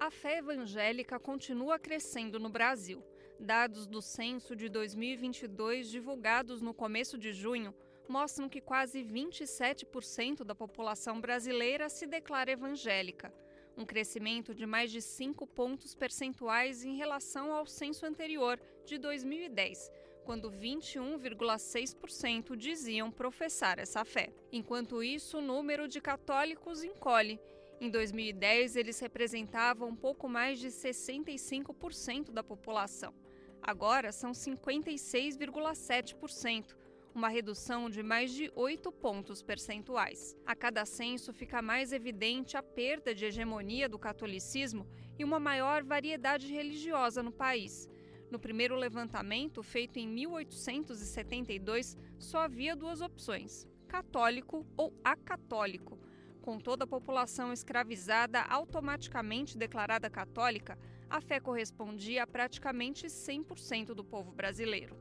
A fé evangélica continua crescendo no Brasil. Dados do censo de 2022, divulgados no começo de junho, mostram que quase 27% da população brasileira se declara evangélica, um crescimento de mais de 5 pontos percentuais em relação ao censo anterior, de 2010, quando 21,6% diziam professar essa fé. Enquanto isso, o número de católicos encolhe. Em 2010, eles representavam um pouco mais de 65% da população. Agora são 56,7%, uma redução de mais de 8 pontos percentuais. A cada censo fica mais evidente a perda de hegemonia do catolicismo e uma maior variedade religiosa no país. No primeiro levantamento, feito em 1872, só havia duas opções: católico ou acatólico. Com toda a população escravizada automaticamente declarada católica, a fé correspondia a praticamente 100% do povo brasileiro.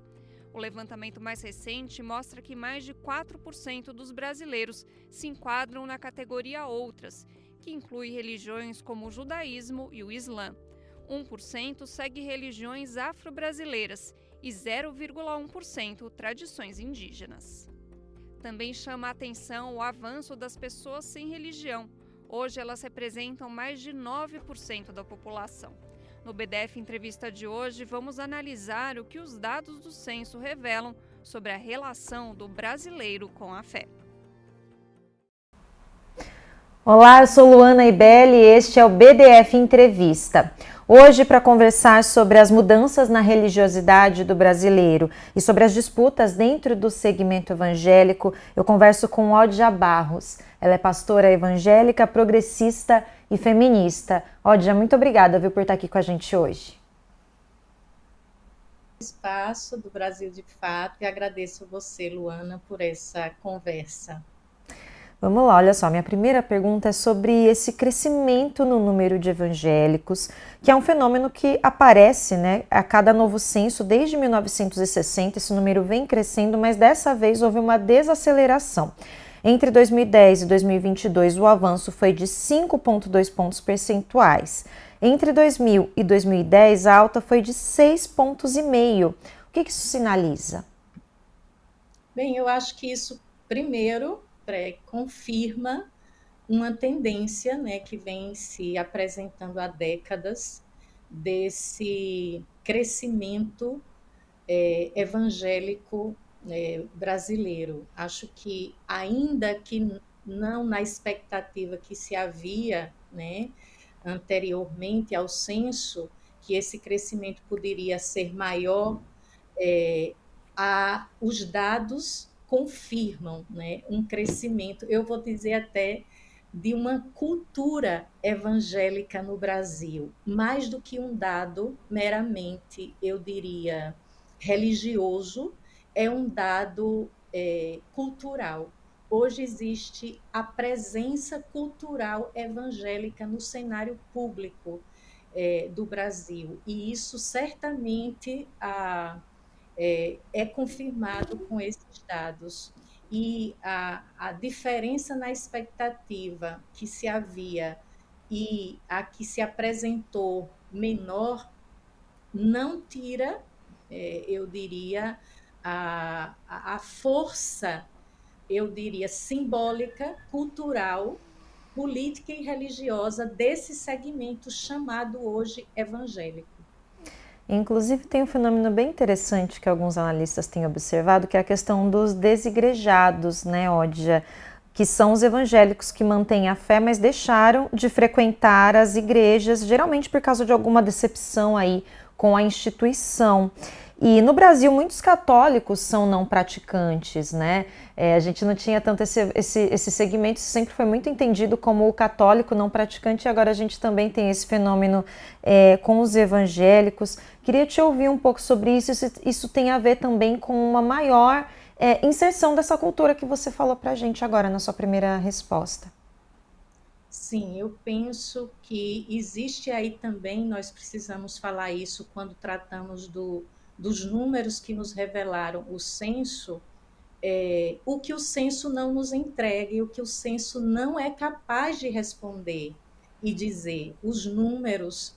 O levantamento mais recente mostra que mais de 4% dos brasileiros se enquadram na categoria Outras, que inclui religiões como o judaísmo e o islã. 1% segue religiões afro-brasileiras e 0,1% tradições indígenas. Também chama a atenção o avanço das pessoas sem religião. Hoje elas representam mais de 9% da população. No BDF Entrevista de hoje, vamos analisar o que os dados do censo revelam sobre a relação do brasileiro com a fé. Olá, eu sou Luana Ibelli e este é o BDF Entrevista. Hoje, para conversar sobre as mudanças na religiosidade do brasileiro e sobre as disputas dentro do segmento evangélico, eu converso com Odja Barros. Ela é pastora evangélica, progressista e feminista. Odja, muito obrigada, por estar aqui com a gente hoje. Espaço do Brasil de Fato e agradeço você, Luana, por essa conversa. Vamos lá, olha só, minha primeira pergunta é sobre esse crescimento no número de evangélicos, que é um fenômeno que aparece, a cada novo censo. Desde 1960, esse número vem crescendo, mas dessa vez houve uma desaceleração. Entre 2010 e 2022, o avanço foi de 5,2 pontos percentuais. Entre 2000 e 2010, a alta foi de 6,5 pontos. O que isso sinaliza? Bem, eu acho que isso, primeiro, confirma uma tendência, que vem se apresentando há décadas, desse crescimento evangélico brasileiro. Acho que, ainda que não na expectativa que se havia anteriormente ao censo, que esse crescimento poderia ser maior, os dados confirmam um crescimento, eu vou dizer até, de uma cultura evangélica no Brasil, mais do que um dado meramente, eu diria, religioso, é um dado cultural. Hoje existe a presença cultural evangélica no cenário público do Brasil, e isso certamente é confirmado com esses dados. E a diferença na expectativa que se havia e a que se apresentou menor não tira, eu diria, a força, eu diria, simbólica, cultural, política e religiosa desse segmento chamado hoje evangélico. Inclusive, tem um fenômeno bem interessante que alguns analistas têm observado, que é a questão dos desigrejados, Odja, que são os evangélicos que mantêm a fé, mas deixaram de frequentar as igrejas, geralmente por causa de alguma decepção aí com a instituição. E no Brasil, muitos católicos são não praticantes, a gente não tinha tanto esse segmento, isso sempre foi muito entendido como o católico não praticante, e agora a gente também tem esse fenômeno com os evangélicos. Queria te ouvir um pouco sobre isso. Isso tem a ver também com uma maior inserção dessa cultura que você falou para a gente agora na sua primeira resposta. Sim, eu penso que existe aí também, nós precisamos falar isso quando tratamos dos números que nos revelaram o censo, o que o censo não nos entrega e o que o censo não é capaz de responder. e dizer, os números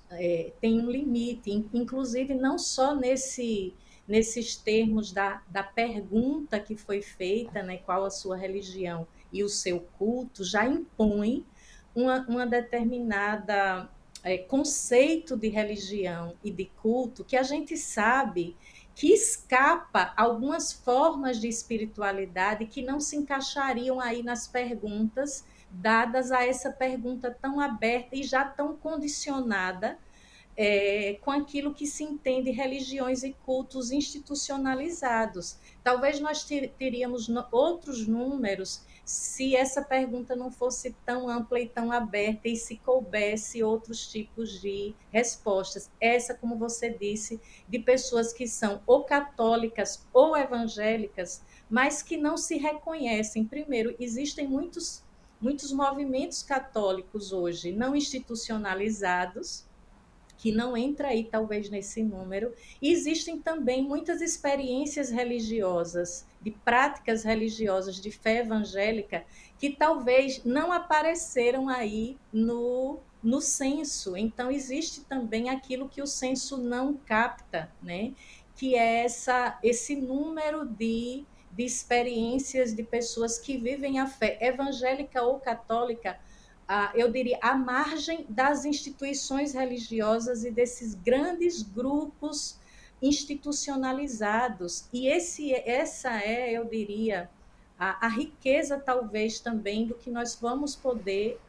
têm um limite, inclusive não só nesses termos da pergunta que foi feita, né, qual a sua religião e o seu culto, já impõe uma determinada conceito de religião e de culto que a gente sabe que escapa algumas formas de espiritualidade que não se encaixariam aí nas perguntas dadas a essa pergunta tão aberta e já tão condicionada com aquilo que se entende religiões e cultos institucionalizados. Talvez nós teríamos outros números se essa pergunta não fosse tão ampla e tão aberta e se coubesse outros tipos de respostas. Essa, como você disse, de pessoas que são ou católicas ou evangélicas, mas que não se reconhecem. Primeiro, existem muitos movimentos católicos hoje não institucionalizados, que não entra aí talvez nesse número. E existem também muitas experiências religiosas, de práticas religiosas de fé evangélica, que talvez não apareceram aí no censo. Então, existe também aquilo que o censo não capta, né? Que é esse número de experiências de pessoas que vivem a fé evangélica ou católica, eu diria, à margem das instituições religiosas e desses grandes grupos institucionalizados. E essa é, eu diria, a riqueza, talvez, também do que nós vamos poder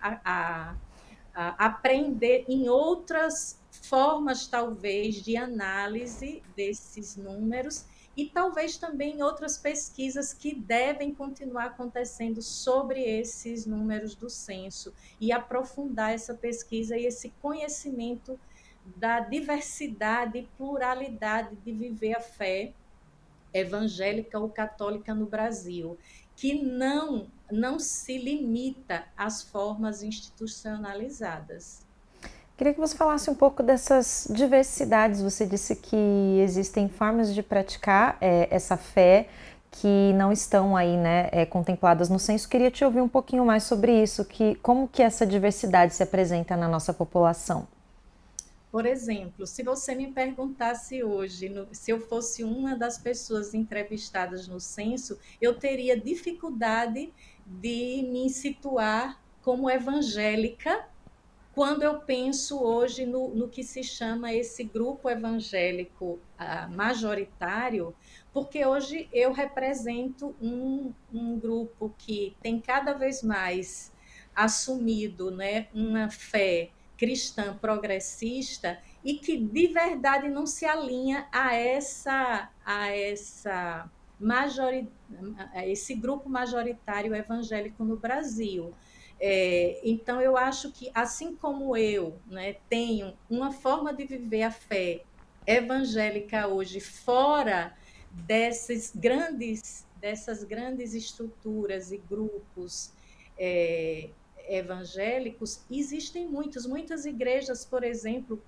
aprender em outras formas, talvez, de análise desses números e talvez também em outras pesquisas que devem continuar acontecendo sobre esses números do censo e aprofundar essa pesquisa e esse conhecimento da diversidade e pluralidade de viver a fé evangélica ou católica no Brasil, que não se limita às formas institucionalizadas. Queria que você falasse um pouco dessas diversidades. Você disse que existem formas de praticar essa fé que não estão aí, né, contempladas no censo. Queria te ouvir um pouquinho mais sobre isso, como que essa diversidade se apresenta na nossa população. Por exemplo, se você me perguntasse hoje, se eu fosse uma das pessoas entrevistadas no censo, eu teria dificuldade de me situar como evangélica quando eu penso hoje no que se chama esse grupo evangélico majoritário, porque hoje eu represento um grupo que tem cada vez mais assumido, né, uma fé cristã progressista e que de verdade não se alinha a esse grupo majoritário evangélico no Brasil. Então, eu acho que, assim como eu, né, tenho uma forma de viver a fé evangélica hoje fora dessas grandes estruturas e grupos evangélicos, existem muitas igrejas, por exemplo,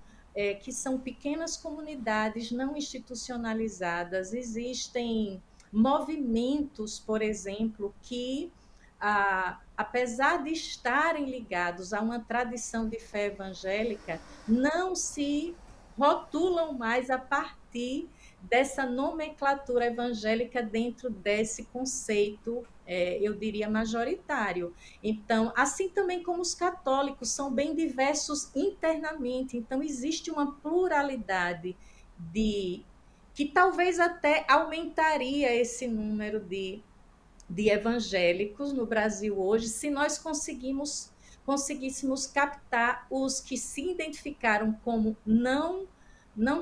que são pequenas comunidades não institucionalizadas, existem movimentos, por exemplo, que apesar de estarem ligados a uma tradição de fé evangélica, não se rotulam mais a partir dessa nomenclatura evangélica dentro desse conceito, eu diria, majoritário. Então, assim também como os católicos são bem diversos internamente, então existe uma pluralidade que talvez até aumentaria esse número de evangélicos no Brasil hoje, se nós conseguíssemos captar os que se identificaram como não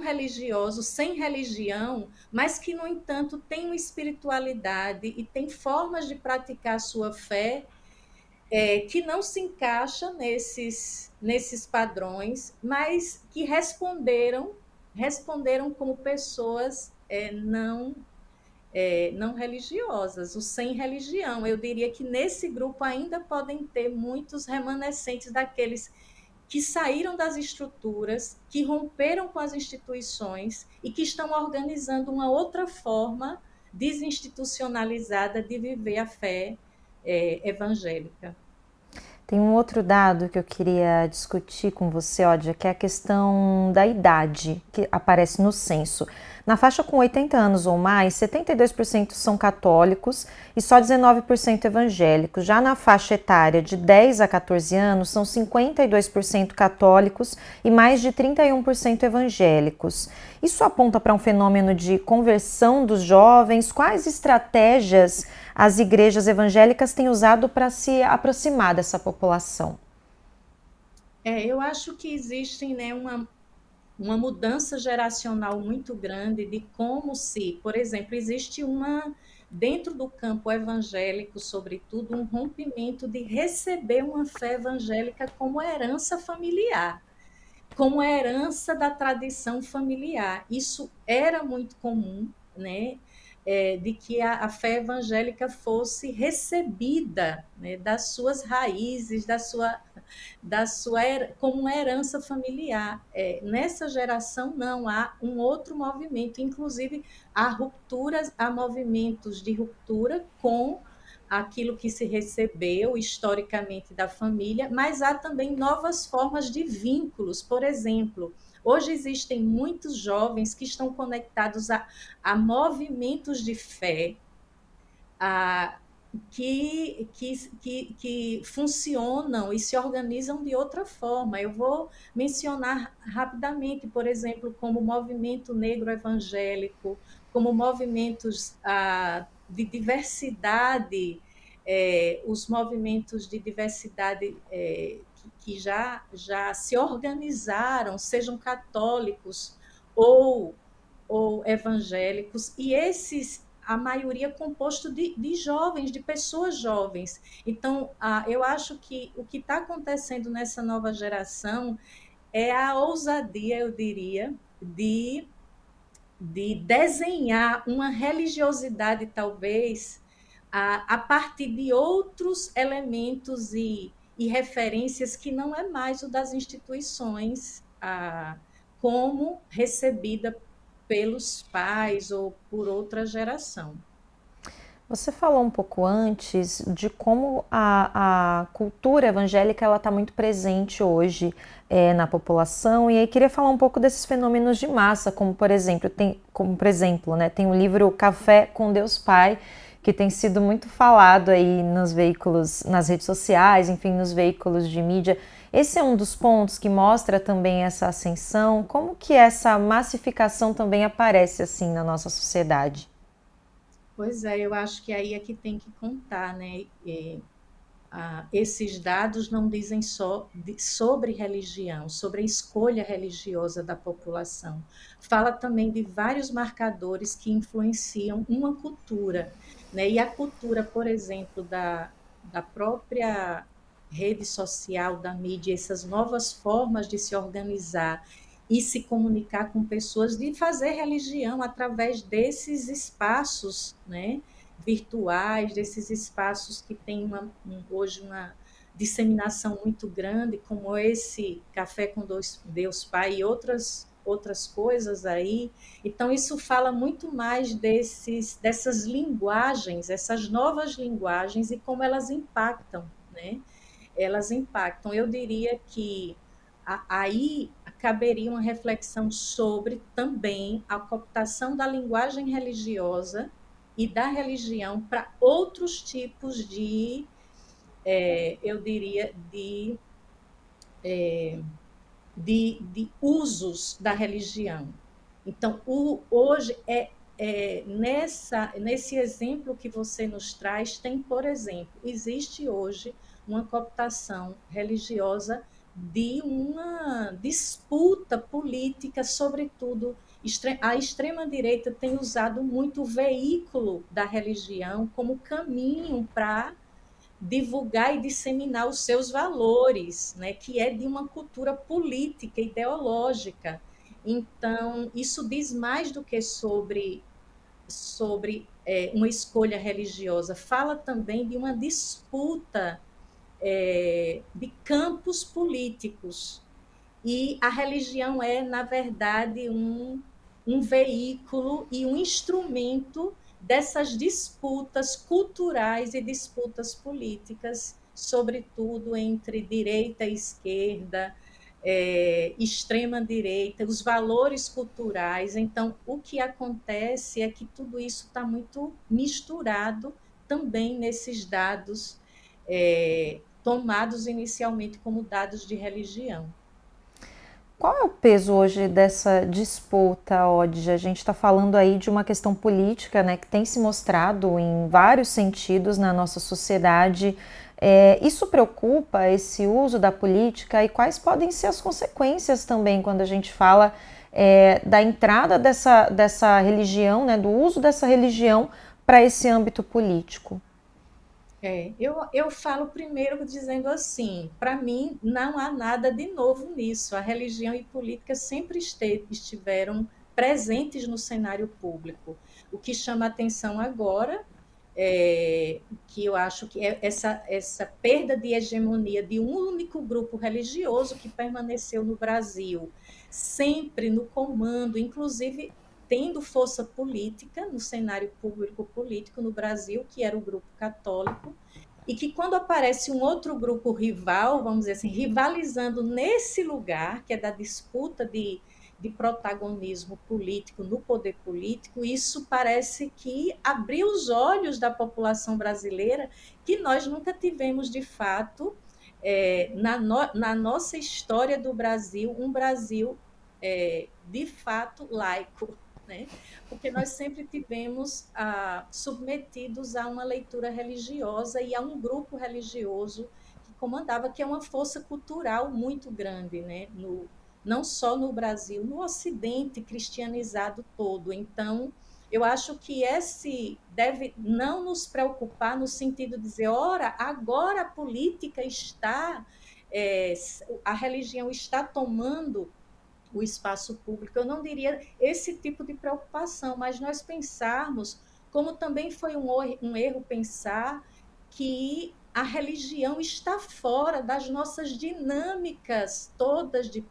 religiosos, sem religião, mas que, no entanto, têm uma espiritualidade e têm formas de praticar a sua fé que não se encaixa nesses padrões, mas que responderam como pessoas não religiosas, os sem religião. Eu diria que nesse grupo ainda podem ter muitos remanescentes daqueles que saíram das estruturas, que romperam com as instituições e que estão organizando uma outra forma desinstitucionalizada de viver a fé evangélica. Tem um outro dado que eu queria discutir com você, Ódia, que é a questão da idade que aparece no censo. Na faixa com 80 anos ou mais, 72% são católicos e só 19% evangélicos. Já na faixa etária de 10 a 14 anos, são 52% católicos e mais de 31% evangélicos. Isso aponta para um fenômeno de conversão dos jovens. Quais estratégias as igrejas evangélicas têm usado para se aproximar dessa população? Eu acho que existem, né, uma mudança geracional muito grande de como se, por exemplo, existe dentro do campo evangélico, sobretudo, um rompimento de receber uma fé evangélica como herança familiar, como herança da tradição familiar. Isso era muito comum, né? De que a fé evangélica fosse recebida, né, das suas raízes, como uma herança familiar. Nessa geração, não, há um outro movimento, inclusive há movimentos de ruptura com aquilo que se recebeu historicamente da família, mas há também novas formas de vínculos. Por exemplo, hoje existem muitos jovens que estão conectados a movimentos de fé, a, que funcionam e se organizam de outra forma. Eu vou mencionar rapidamente, por exemplo, como o movimento negro evangélico, como movimentos de diversidade, os movimentos de diversidade que já se organizaram, sejam católicos ou, ou evangélicos, e esses a maioria composto de jovens, de pessoas jovens. Então, eu acho que o que está acontecendo nessa nova geração é a ousadia, eu diria, de desenhar uma religiosidade, talvez, a partir de outros elementos e referências que não é mais o das instituições, como recebida pelos pais ou por outra geração. Você falou um pouco antes de como a cultura evangélica ela está muito presente hoje na população, e aí queria falar um pouco desses fenômenos de massa, como por exemplo, né, tem o livro Café com Deus Pai, que tem sido muito falado aí nos veículos, nas redes sociais, enfim, nos veículos de mídia. Esse é um dos pontos que mostra também essa ascensão. Como que essa massificação também aparece assim na nossa sociedade? Pois é, eu acho que aí é que tem que contar, né? Esses dados não dizem só sobre religião, sobre a escolha religiosa da população. Fala também de vários marcadores que influenciam uma cultura, né? E a cultura, por exemplo, da própria rede social, da mídia, essas novas formas de se organizar e se comunicar com pessoas, de fazer religião através desses espaços, né, virtuais, desses espaços que têm hoje uma disseminação muito grande, como esse Café com Deus Pai e outras coisas aí. Então, isso fala muito mais dessas linguagens, essas novas linguagens e como elas impactam, né? Elas impactam. Eu diria que aí caberia uma reflexão sobre também a cooptação da linguagem religiosa e da religião para outros tipos eu diria, de usos da religião. Então, hoje, nesse exemplo que você nos traz, tem, por exemplo, existe hoje uma cooptação religiosa de uma disputa política, sobretudo a extrema-direita tem usado muito o veículo da religião como caminho para divulgar e disseminar os seus valores, né, que é de uma cultura política, ideológica. Então, isso diz mais do que sobre uma escolha religiosa, fala também de uma disputa de campos políticos. E a religião é, na verdade, um veículo e um instrumento dessas disputas culturais e disputas políticas sobretudo entre direita e esquerda, extrema-direita, os valores culturais. Então, o que acontece é que tudo isso está muito misturado também nesses dados tomados inicialmente como dados de religião. Qual é o peso hoje dessa disputa, Odja? A gente está falando aí de uma questão política, né, que tem se mostrado em vários sentidos na nossa sociedade. Isso preocupa, esse uso da política, e quais podem ser as consequências também quando a gente fala da entrada dessa religião, né, do uso dessa religião para esse âmbito político? Eu falo primeiro dizendo assim, para mim não há nada de novo nisso. A religião e política sempre estiveram presentes no cenário público. O que chama atenção agora que eu acho que é essa perda de hegemonia de um único grupo religioso que permaneceu no Brasil, sempre no comando, inclusive tendo força política no cenário público político no Brasil, que era o grupo católico, e que quando aparece um outro grupo rival, vamos dizer assim, rivalizando nesse lugar, que é da disputa de protagonismo político no poder político, isso parece que abriu os olhos da população brasileira, que nós nunca tivemos, de fato, na nossa história do Brasil, um Brasil, de fato, laico, né? Porque nós sempre tivemos submetidos a uma leitura religiosa e a um grupo religioso que comandava, que é uma força cultural muito grande, né? Não só no Brasil, no Ocidente cristianizado todo. Então, eu acho que esse deve não nos preocupar no sentido de dizer, ora, agora a política está, a religião está tomando o espaço público. Eu não diria esse tipo de preocupação, mas nós pensarmos, como também foi um erro pensar que a religião está fora das nossas dinâmicas todas de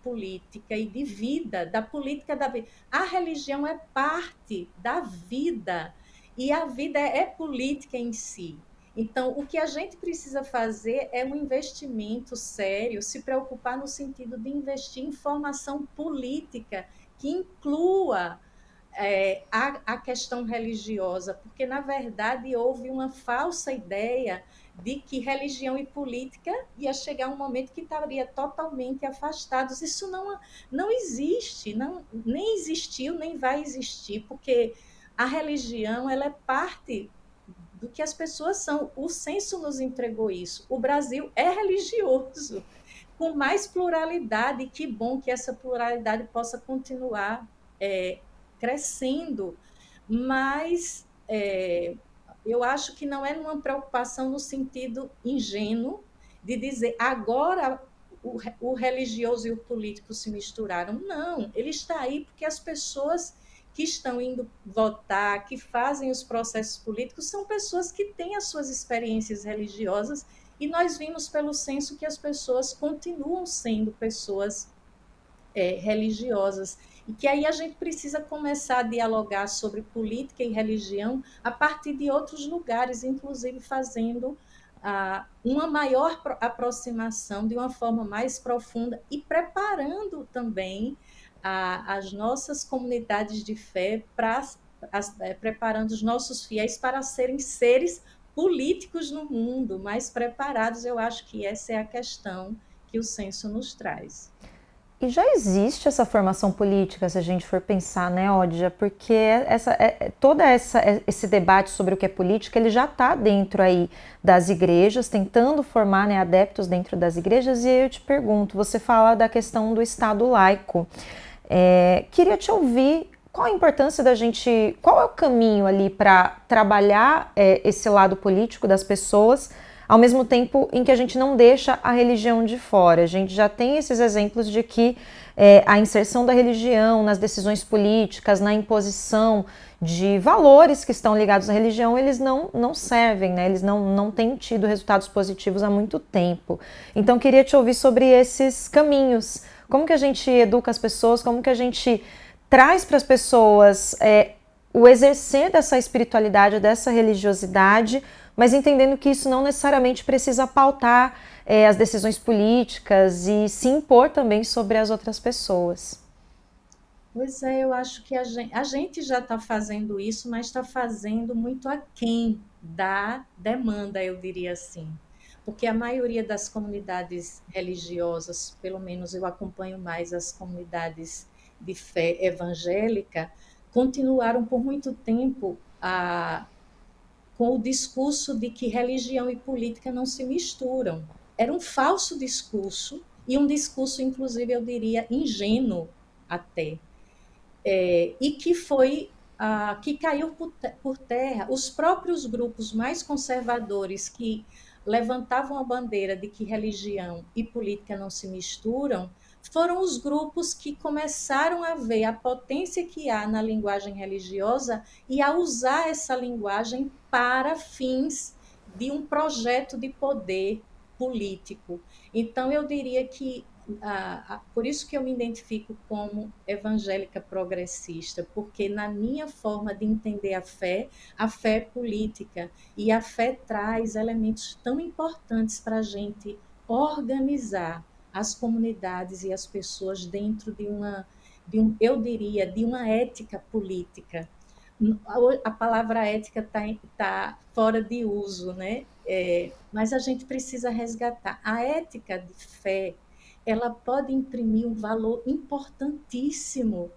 política e de vida, da política da vida. A religião é parte da vida e a vida é política em si. Então, o que a gente precisa fazer é um investimento sério, se preocupar no sentido de investir em formação política que inclua a questão religiosa, porque, na verdade, houve uma falsa ideia de que religião e política ia chegar um momento que estaria totalmente afastados. Isso não existe, nem existiu, nem vai existir, porque a religião ela é parte do que as pessoas são. O censo nos entregou isso. O Brasil é religioso, com mais pluralidade, e que bom que essa pluralidade possa continuar crescendo, mas eu acho que não é uma preocupação no sentido ingênuo de dizer agora o religioso e o político se misturaram. Não, ele está aí porque as pessoas que estão indo votar, que fazem os processos políticos, são pessoas que têm as suas experiências religiosas, e nós vimos pelo censo que as pessoas continuam sendo pessoas religiosas, e que aí a gente precisa começar a dialogar sobre política e religião a partir de outros lugares, inclusive fazendo uma maior aproximação de uma forma mais profunda e preparando também as nossas comunidades de fé, preparando os nossos fiéis para serem seres políticos no mundo, mais preparados. Eu acho que essa é a questão que o censo nos traz. E já existe essa formação política, se a gente for pensar, né, Odja? Porque esse debate sobre o que é política, ele já está dentro aí das igrejas, tentando formar, né, adeptos dentro das igrejas. E aí eu te pergunto, você fala da questão do Estado laico. Queria te ouvir qual a importância qual é o caminho ali para trabalhar esse lado político das pessoas, ao mesmo tempo em que a gente não deixa a religião de fora. A gente já tem esses exemplos de que a inserção da religião nas decisões políticas, na imposição de valores que estão ligados à religião, eles não servem, né? Eles não têm tido resultados positivos há muito tempo. Então, queria te ouvir sobre esses caminhos. Como que a gente educa as pessoas, como que a gente traz para as pessoas o exercer dessa espiritualidade, dessa religiosidade, mas entendendo que isso não necessariamente precisa pautar as decisões políticas e se impor também sobre as outras pessoas. Pois é, eu acho que a gente já está fazendo isso, mas está fazendo muito aquém da demanda, eu diria assim. Porque a maioria das comunidades religiosas, pelo menos eu acompanho mais as comunidades de fé evangélica, continuaram por muito tempo com o discurso de que religião e política não se misturam. Era um falso discurso, e um discurso, inclusive, eu diria, ingênuo até, e que foi que caiu por terra. Os próprios grupos mais conservadores que levantavam a bandeira de que religião e política não se misturam foram os grupos que começaram a ver a potência que há na linguagem religiosa e a usar essa linguagem para fins de um projeto de poder político. Então, eu diria que por isso que eu me identifico como evangélica progressista, porque na minha forma de entender a fé é política, e a fé traz elementos tão importantes para a gente organizar as comunidades e as pessoas dentro eu diria, de uma ética política. A palavra ética tá fora de uso, né? Mas a gente precisa resgatar. A ética de fé, ela pode imprimir um valor importantíssimo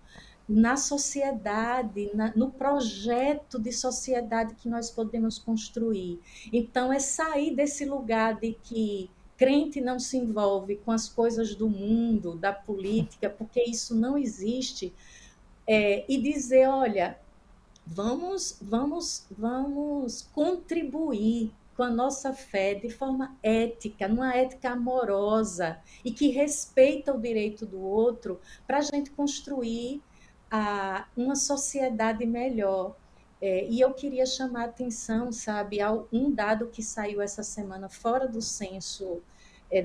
na sociedade, no projeto de sociedade que nós podemos construir. Então, é sair desse lugar de que crente não se envolve com as coisas do mundo, da política, porque isso não existe, e dizer, olha, vamos contribuir com a nossa fé de forma ética, numa ética amorosa e que respeita o direito do outro, para a gente construir uma sociedade melhor. E eu queria chamar a atenção, sabe, a um dado que saiu essa semana fora do censo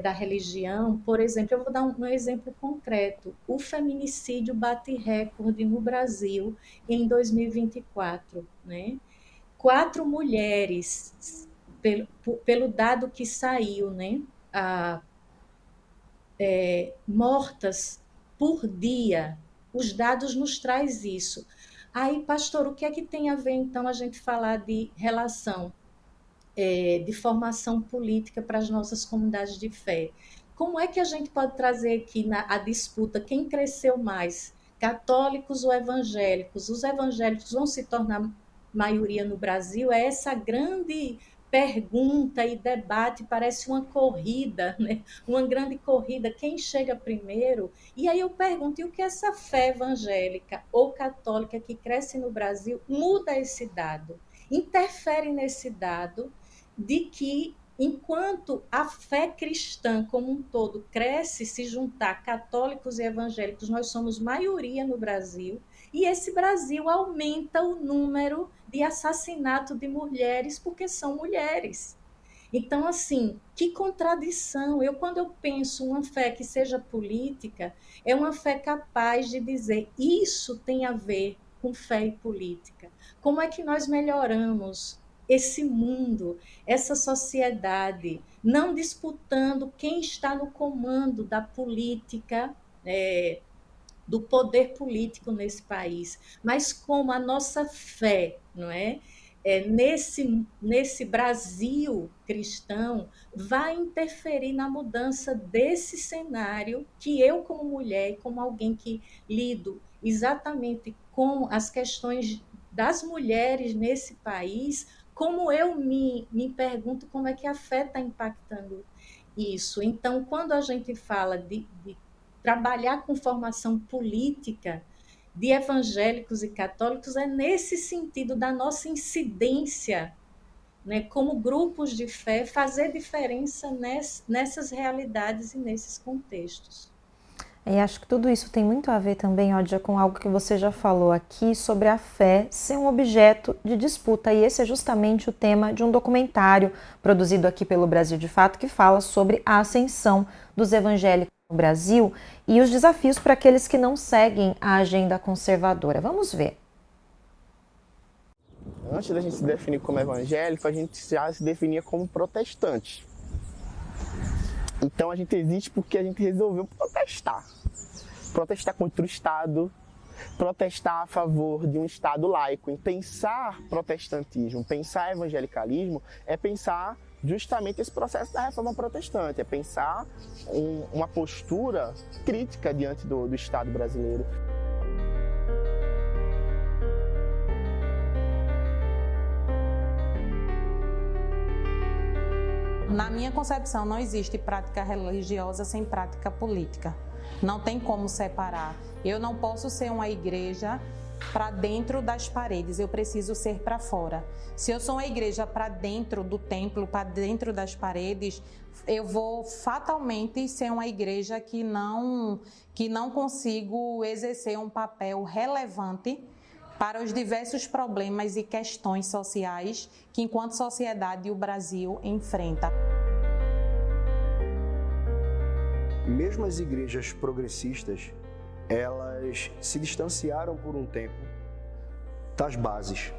da religião. Por exemplo, eu vou dar um exemplo concreto. O feminicídio bate recorde no Brasil em 2024, né? 4 mulheres, pelo dado que saiu, né? Mortas por dia. Os dados nos traz isso. Aí, pastor, o que é que tem a ver, então, a gente falar de relação de formação política para as nossas comunidades de fé? Como é que a gente pode trazer aqui a disputa quem cresceu mais, católicos ou evangélicos? Os evangélicos vão se tornar maioria no Brasil? É essa grande pergunta e debate, parece uma corrida, né? Uma grande corrida, quem chega primeiro? E aí eu pergunto, e o que essa fé evangélica ou católica que cresce no Brasil muda esse dado? Interfere nesse dado de que, enquanto a fé cristã como um todo cresce, se juntar católicos e evangélicos, nós somos maioria no Brasil, e esse Brasil aumenta o número de assassinato de mulheres porque são mulheres. Então, assim, que contradição. Quando eu penso uma fé que seja política, é uma fé capaz de dizer isso tem a ver com fé e política. Como é que nós melhoramos esse mundo, essa sociedade, não disputando quem está no comando da política, do poder político nesse país, mas como a nossa fé, não é? Nesse Brasil cristão, vai interferir na mudança desse cenário que eu, como mulher, como alguém que lido exatamente com as questões das mulheres nesse país, como eu me pergunto como é que a fé está impactando isso. Então, quando a gente fala de trabalhar com formação política de evangélicos e católicos, é nesse sentido da nossa incidência, né, como grupos de fé, fazer diferença nessas realidades e nesses contextos. E acho que tudo isso tem muito a ver também, Ódia, com algo que você já falou aqui sobre a fé ser um objeto de disputa. E esse é justamente o tema de um documentário produzido aqui pelo Brasil de Fato, que fala sobre a ascensão dos evangélicos no Brasil e os desafios para aqueles que não seguem a agenda conservadora. Vamos ver. antes da gente se definir como evangélico, a gente já se definia como protestante. Então a gente existe porque a gente resolveu protestar. Protestar contra o Estado, protestar a favor de um Estado laico. E pensar protestantismo, pensar evangelicalismo é pensar justamente esse processo da reforma protestante, é pensar uma postura crítica diante do Estado brasileiro. Na minha concepção, não existe prática religiosa sem prática política. Não tem como separar. Eu não posso ser uma igreja para dentro das paredes, eu preciso ser para fora. Se eu sou uma igreja para dentro do templo, para dentro das paredes, eu vou fatalmente ser uma igreja que não consigo exercer um papel relevante para os diversos problemas e questões sociais que, enquanto sociedade, o Brasil enfrenta. Mesmo as igrejas progressistas, elas se distanciaram por um tempo das bases.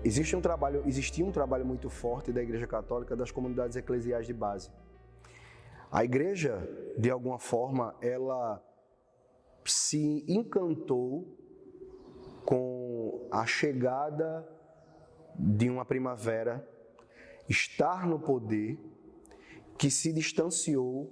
Existia um trabalho muito forte da Igreja Católica das comunidades eclesiais de base. A igreja, de alguma forma, ela se encantou com a chegada de uma primavera, estar no poder, que se distanciou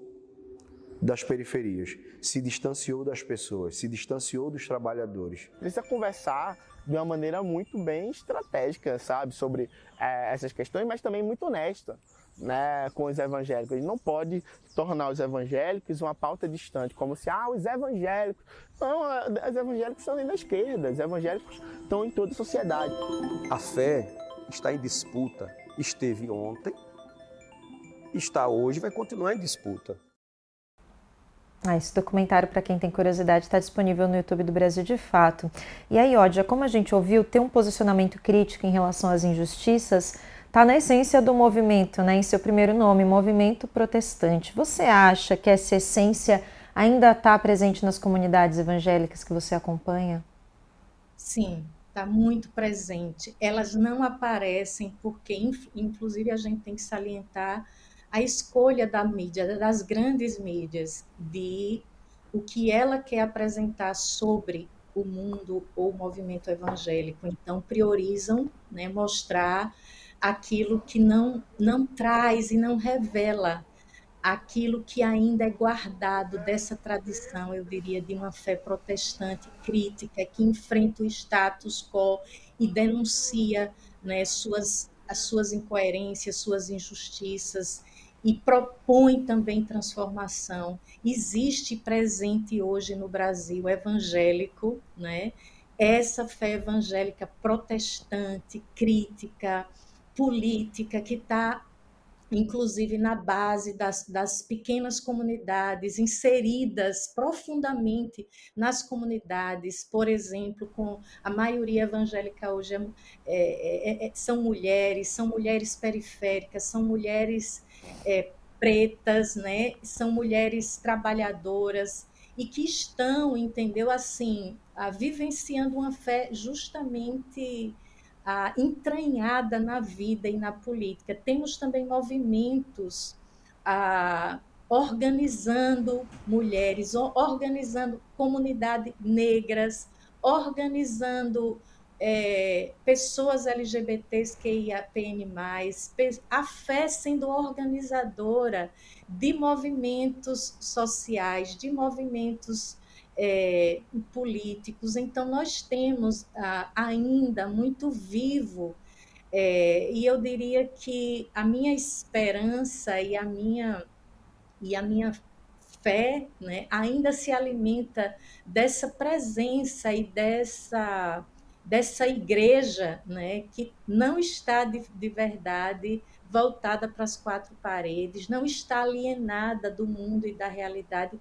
das periferias, se distanciou das pessoas, se distanciou dos trabalhadores. Precisa conversar de uma maneira muito bem estratégica, sabe, sobre essas questões, mas também muito honesta, né, com os evangélicos. Ele não pode tornar os evangélicos uma pauta distante, como se, os evangélicos... Não, os evangélicos estão nem da esquerda, os evangélicos estão em toda a sociedade. A fé está em disputa, esteve ontem, está hoje e vai continuar em disputa. Esse documentário, para quem tem curiosidade, está disponível no YouTube do Brasil de Fato. E aí, Odja, como a gente ouviu, ter um posicionamento crítico em relação às injustiças está na essência do movimento, né? Em seu primeiro nome, Movimento Protestante. Você acha que essa essência ainda está presente nas comunidades evangélicas que você acompanha? Sim, está muito presente. Elas não aparecem porque, inclusive, a gente tem que salientar a escolha da mídia, das grandes mídias, de o que ela quer apresentar sobre o mundo ou o movimento evangélico. Então, priorizam, né, mostrar aquilo que não traz e não revela aquilo que ainda é guardado dessa tradição, eu diria, de uma fé protestante crítica, que enfrenta o status quo e denuncia, né, as suas incoerências, suas injustiças, e propõe também transformação. Existe presente hoje no Brasil evangélico, né, essa fé evangélica protestante, crítica, política, que está inclusive na base das pequenas comunidades, inseridas profundamente nas comunidades, por exemplo, com a maioria evangélica hoje são mulheres periféricas, são mulheres pretas, né? São mulheres trabalhadoras e que estão, entendeu, assim, vivenciando uma fé justamente entranhada na vida e na política. Temos também movimentos organizando mulheres, organizando comunidades negras, organizando pessoas LGBTs que IAPN+, a fé sendo organizadora de movimentos sociais, de movimentos políticos. Então, nós temos ainda muito vivo, e eu diria que a minha esperança e a minha fé, né, ainda se alimenta dessa presença e dessa igreja, né, que não está de verdade voltada para as quatro paredes, não está alienada do mundo e da realidade,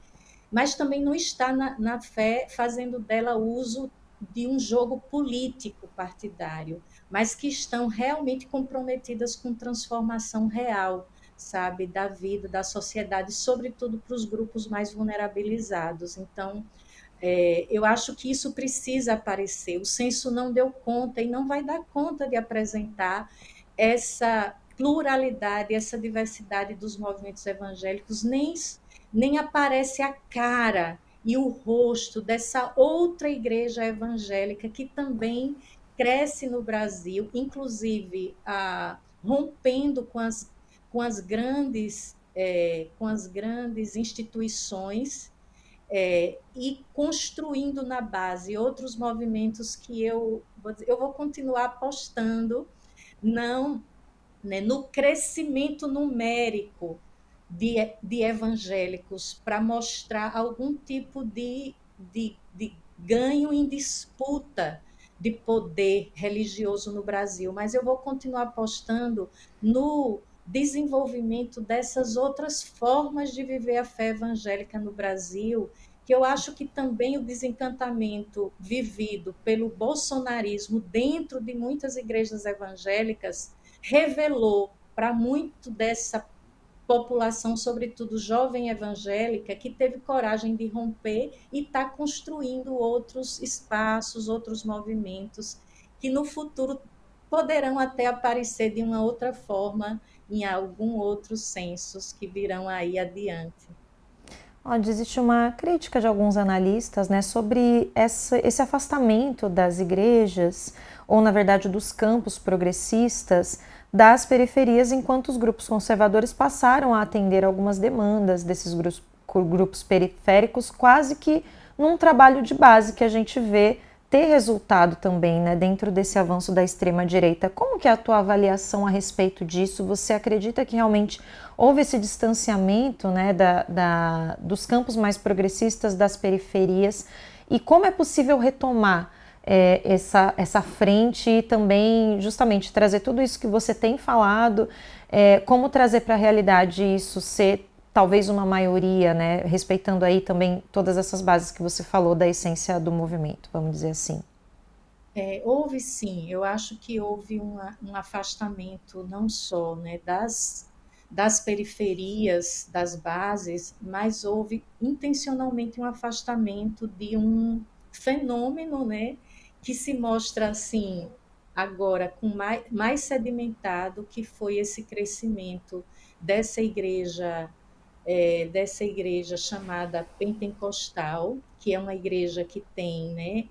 mas também não está na fé fazendo dela uso de um jogo político partidário, mas que estão realmente comprometidas com transformação real, sabe, da vida, da sociedade, sobretudo para os grupos mais vulnerabilizados. Então, Eu acho que isso precisa aparecer. O censo não deu conta e não vai dar conta de apresentar essa pluralidade, essa diversidade dos movimentos evangélicos, nem aparece a cara e o rosto dessa outra igreja evangélica que também cresce no Brasil, inclusive rompendo com as grandes instituições, e construindo na base outros movimentos que eu vou continuar apostando não, né, no crescimento numérico de evangélicos para mostrar algum tipo de ganho em disputa de poder religioso no Brasil, mas eu vou continuar apostando no desenvolvimento dessas outras formas de viver a fé evangélica no Brasil, que eu acho que também o desencantamento vivido pelo bolsonarismo dentro de muitas igrejas evangélicas revelou para muito dessa população, sobretudo jovem evangélica, que teve coragem de romper e está construindo outros espaços, outros movimentos, que no futuro poderão até aparecer de uma outra forma em algum outros censos que virão aí adiante. Existe uma crítica de alguns analistas, né, sobre esse afastamento das igrejas, ou na verdade dos campos progressistas, das periferias, enquanto os grupos conservadores passaram a atender algumas demandas desses grupos periféricos, quase que num trabalho de base que a gente vê ter resultado também, né, dentro desse avanço da extrema-direita. Como que é a tua avaliação a respeito disso? Você acredita que realmente houve esse distanciamento, né, dos campos mais progressistas das periferias? E como é possível retomar essa frente e também justamente trazer tudo isso que você tem falado, como trazer para a realidade isso ser talvez uma maioria, né, respeitando aí também todas essas bases que você falou da essência do movimento, vamos dizer assim. Houve sim, eu acho que houve um afastamento não só, né, das periferias, das bases, mas houve intencionalmente um afastamento de um fenômeno, né, que se mostra assim agora com mais sedimentado, que foi esse crescimento dessa igreja chamada pentecostal, que é uma igreja que tem, né,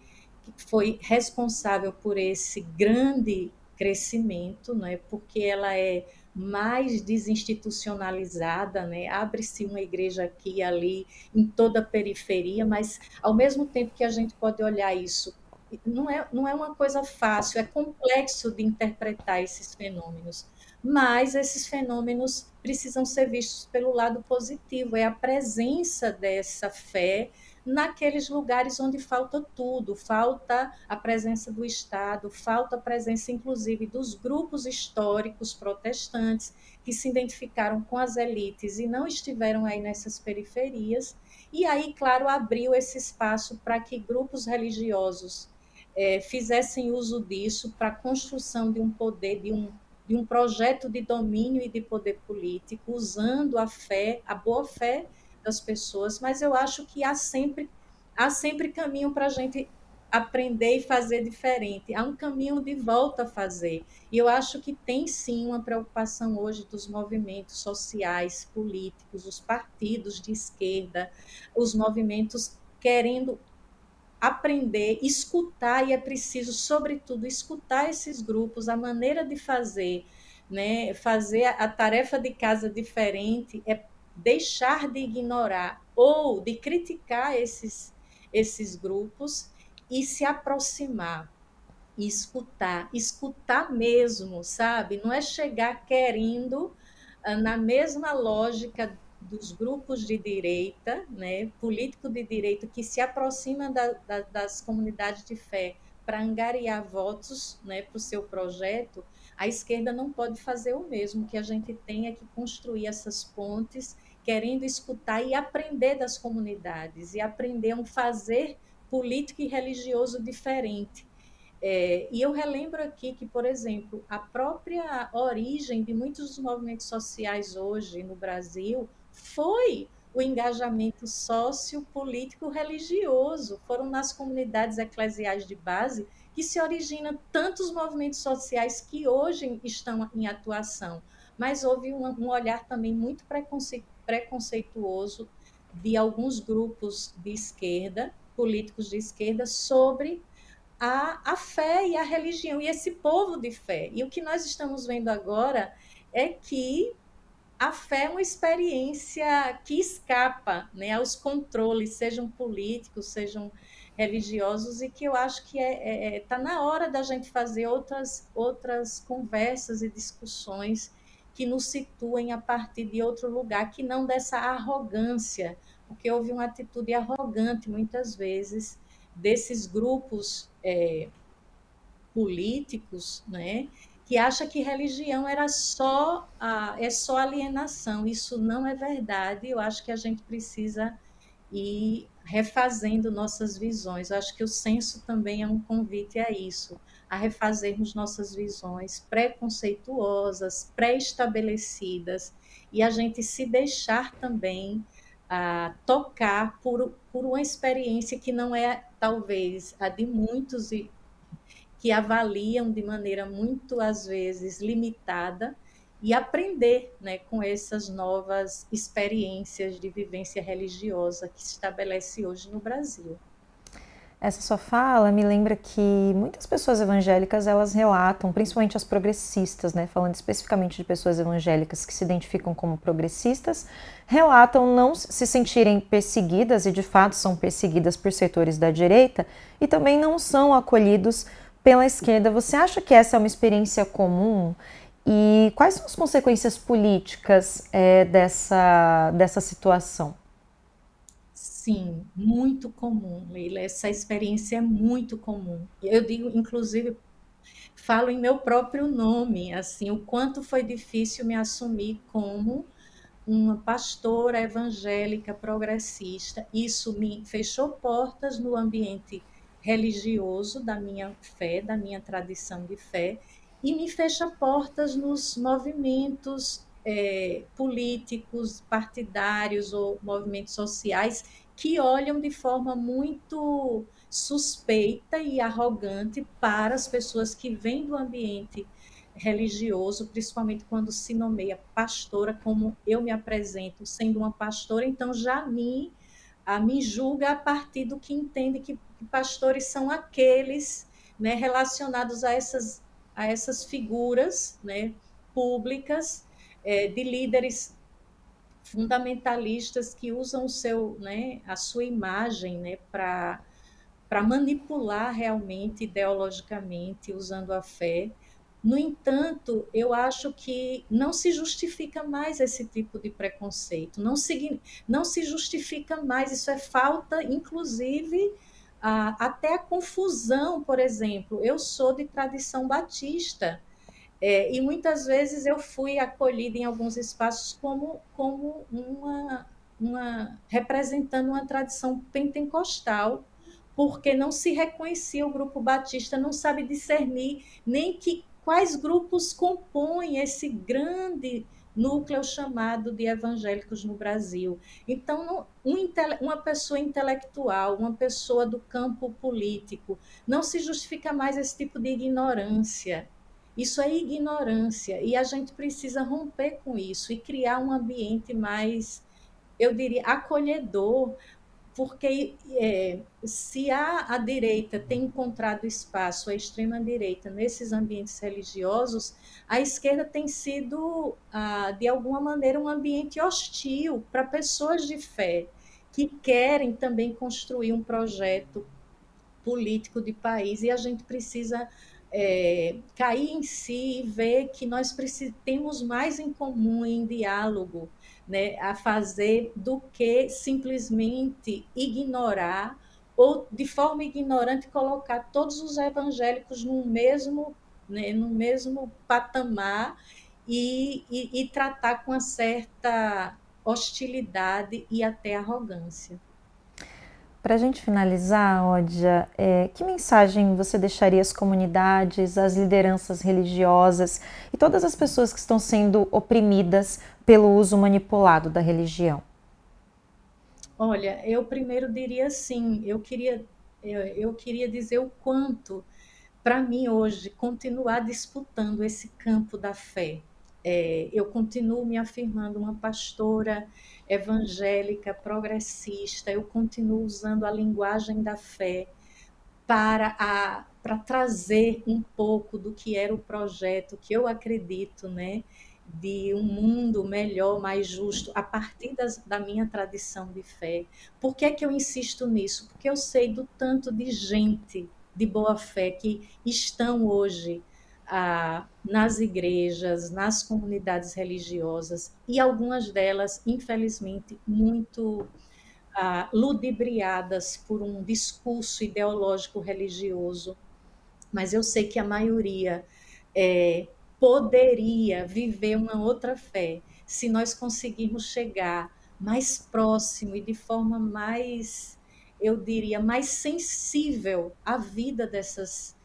que foi responsável por esse grande crescimento, né, porque ela é mais desinstitucionalizada, né, abre-se uma igreja aqui e ali em toda a periferia, mas ao mesmo tempo que a gente pode olhar isso, não é uma coisa fácil, é complexo de interpretar esses fenômenos, mas esses fenômenos precisam ser vistos pelo lado positivo, é a presença dessa fé naqueles lugares onde falta tudo, falta a presença do Estado, falta a presença, inclusive, dos grupos históricos protestantes que se identificaram com as elites e não estiveram aí nessas periferias, e aí, claro, abriu esse espaço para que grupos religiosos fizessem uso disso para a construção de um poder, de um projeto de domínio e de poder político, usando a fé, a boa fé das pessoas, mas eu acho que há sempre caminho para a gente aprender e fazer diferente. Há um caminho de volta a fazer. E eu acho que tem sim uma preocupação hoje dos movimentos sociais, políticos, os partidos de esquerda, os movimentos querendo aprender, escutar, e é preciso, sobretudo, escutar esses grupos, a maneira de fazer, né? Fazer a tarefa de casa diferente é deixar de ignorar ou de criticar esses grupos e se aproximar e escutar mesmo, sabe? Não é chegar querendo na mesma lógica dos grupos de direita, né, político de direita, que se aproxima das comunidades de fé para angariar votos, né, para o seu projeto. A esquerda não pode fazer o mesmo. Que a gente tem é que construir essas pontes, querendo escutar e aprender das comunidades, e aprender um fazer político e religioso diferente. E eu relembro aqui que, por exemplo, a própria origem de muitos dos movimentos sociais hoje no Brasil foi o engajamento sociopolítico religioso. Foram nas comunidades eclesiais de base que se originam tantos movimentos sociais que hoje estão em atuação. Mas houve um olhar também muito preconceituoso de alguns grupos de esquerda, políticos de esquerda, sobre a fé e a religião, e esse povo de fé. E o que nós estamos vendo agora é que a fé é uma experiência que escapa, né, aos controles, sejam políticos, sejam religiosos, e que eu acho que tá na hora da gente fazer outras conversas e discussões que nos situem a partir de outro lugar, que não dessa arrogância, porque houve uma atitude arrogante, muitas vezes, desses grupos políticos, né, que acha que religião era só alienação. Isso não é verdade. Eu acho que a gente precisa ir refazendo nossas visões. Eu acho que o censo também é um convite a isso, a refazermos nossas visões preconceituosas, pré-estabelecidas, e a gente se deixar também tocar por uma experiência que não é, talvez, a de muitos e que avaliam de maneira muito, às vezes, limitada, e aprender, né, com essas novas experiências de vivência religiosa que se estabelece hoje no Brasil. Essa sua fala me lembra que muitas pessoas evangélicas, elas relatam, principalmente as progressistas, né, falando especificamente de pessoas evangélicas que se identificam como progressistas, relatam não se sentirem perseguidas, e de fato são perseguidas por setores da direita, e também não são acolhidos pela esquerda. Você acha que essa é uma experiência comum? E quais são as consequências políticas dessa situação? Sim, muito comum, Leila. Essa experiência é muito comum. Eu digo, inclusive, falo em meu próprio nome, assim, o quanto foi difícil me assumir como uma pastora evangélica progressista. Isso me fechou portas no ambiente religioso da minha fé, da minha tradição de fé, e me fecha portas nos movimentos políticos, partidários ou movimentos sociais que olham de forma muito suspeita e arrogante para as pessoas que vêm do ambiente religioso, principalmente quando se nomeia pastora, como eu me apresento sendo uma pastora, então já me julga a partir do que entende que pastores são aqueles, né, relacionados a essas figuras, né, públicas, de líderes fundamentalistas que usam a sua imagem, né, para manipular realmente ideologicamente, usando a fé. No entanto, eu acho que não se justifica mais esse tipo de preconceito, não se justifica mais, isso é falta, inclusive, até a confusão, por exemplo. Eu sou de tradição batista, e muitas vezes eu fui acolhida em alguns espaços como representando uma tradição pentecostal, porque não se reconhecia o grupo batista, não sabe discernir nem quais grupos compõem esse grande núcleo chamado de evangélicos no Brasil. Então, uma pessoa intelectual, uma pessoa do campo político, não se justifica mais esse tipo de ignorância. Isso é ignorância, e a gente precisa romper com isso e criar um ambiente mais, eu diria, acolhedor, porque se a direita tem encontrado espaço, a extrema-direita, nesses ambientes religiosos, a esquerda tem sido, de alguma maneira, um ambiente hostil para pessoas de fé que querem também construir um projeto político de país, e a gente precisa cair em si e ver que nós temos mais em comum em diálogo, né, a fazer, do que simplesmente ignorar ou, de forma ignorante, colocar todos os evangélicos no mesmo patamar e tratar com uma certa hostilidade e até arrogância. Para a gente finalizar, Ódia, que mensagem você deixaria às comunidades, às lideranças religiosas e todas as pessoas que estão sendo oprimidas pelo uso manipulado da religião? Olha, eu primeiro diria assim, eu queria dizer o quanto, para mim hoje, continuar disputando esse campo da fé. Eu continuo me afirmando uma pastora evangélica, progressista, eu continuo usando a linguagem da fé para trazer um pouco do que era o projeto que eu acredito, né, de um mundo melhor, mais justo, a partir da minha tradição de fé. Por que é que eu insisto nisso? Porque eu sei do tanto de gente de boa fé que estão hoje nas igrejas, nas comunidades religiosas, e algumas delas, infelizmente, muito ludibriadas por um discurso ideológico religioso, mas eu sei que a maioria poderia viver uma outra fé se nós conseguirmos chegar mais próximo e de forma mais, eu diria, mais sensível à vida dessas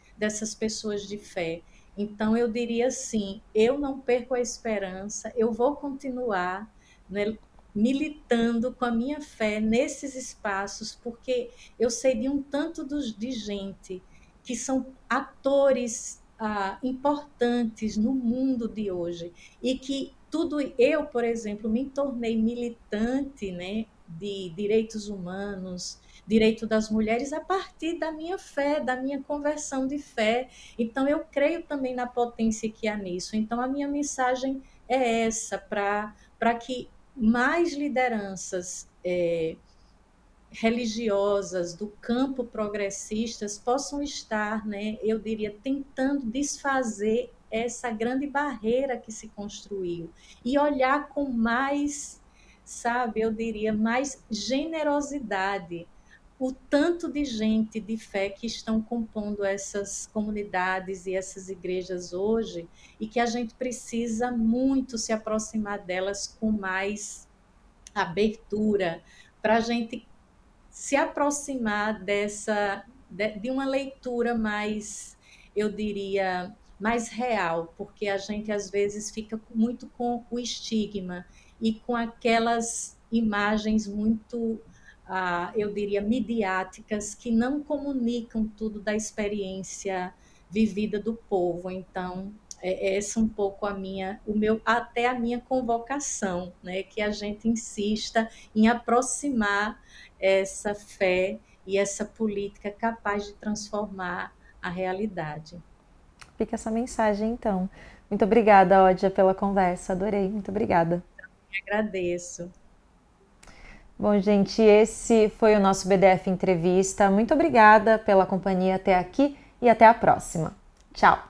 pessoas de fé. Então, eu diria assim, eu não perco a esperança, eu vou continuar, né, militando com a minha fé nesses espaços, porque eu sei de um tanto de gente que são atores importantes no mundo de hoje e que tudo eu, por exemplo, me tornei militante, né, de direitos humanos, direito das mulheres a partir da minha fé, da minha conversão de fé. Então eu creio também na potência que há nisso. Então a minha mensagem é essa, para que mais lideranças religiosas do campo progressistas possam estar, né, eu diria, tentando desfazer essa grande barreira que se construiu e olhar com mais, sabe, eu diria, mais generosidade o tanto de gente de fé que estão compondo essas comunidades e essas igrejas hoje e que a gente precisa muito se aproximar delas com mais abertura para a gente se aproximar de uma leitura mais, eu diria, mais real, porque a gente às vezes fica muito com o estigma e com aquelas imagens muito, eu diria, midiáticas que não comunicam tudo da experiência vivida do povo. Então, essa um pouco até a minha convocação, né, que a gente insista em aproximar essa fé e essa política capaz de transformar a realidade. Fica essa mensagem, então. Muito obrigada, Ódia, pela conversa. Adorei. Muito obrigada. Eu agradeço. Bom, gente, esse foi o nosso BDF Entrevista. Muito obrigada pela companhia até aqui e até a próxima. Tchau!